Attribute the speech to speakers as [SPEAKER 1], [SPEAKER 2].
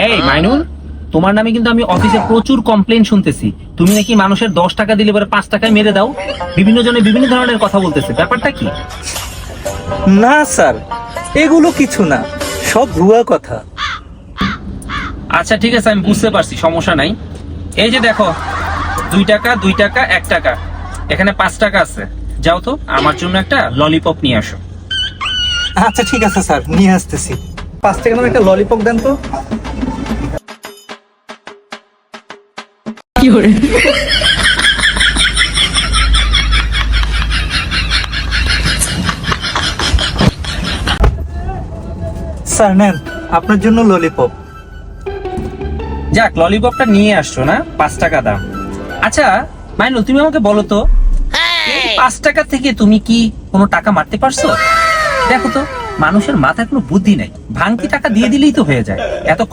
[SPEAKER 1] এই মাইনুল, তোমার নামে কিন্তু আমি অফিসে প্রচুর কমপ্লেন শুনতেছি। তুমি নাকি মানুষের 10 টাকা দিলে পরে 5 টাকায় মেরে দাও। বিভিন্ন জনে বিভিন্ন ধরনের কথা বলতেছে, ব্যাপারটা কি?
[SPEAKER 2] না স্যার, এগুলো কিছু না, সব ভুয়া কথা।
[SPEAKER 1] আচ্ছা ঠিক আছে, আমি বুঝতে পারছি, সমস্যা নাই। এই যে দেখো, 2 টাকা 2 টাকা 1 টাকা, এখানে 5 টাকা আছে। যাও তো আমার জন্য একটা ললিপপ নিয়ে আসো।
[SPEAKER 2] আচ্ছা ঠিক আছে স্যার, নিয়ে আসতেছি। 5 টাকা নামে একটা ললিপপ দেন তো। স্যার নেন, আপনার জন্য ললিপপ।
[SPEAKER 1] যাক, ললিপপটা নিয়ে আসছো না, 5 টাকা দাম। আচ্ছা মাইনুল, তুমি আমাকে বলো তো, এই 5 টাকা থেকে তুমি কি কোনো টাকা মারতে পারছো? দেখো তো, মানুষের মাথায় কোনো বুদ্ধি নেই, ভাঙতি টাকা দিয়ে দিলেই তো হয়ে যায়। এত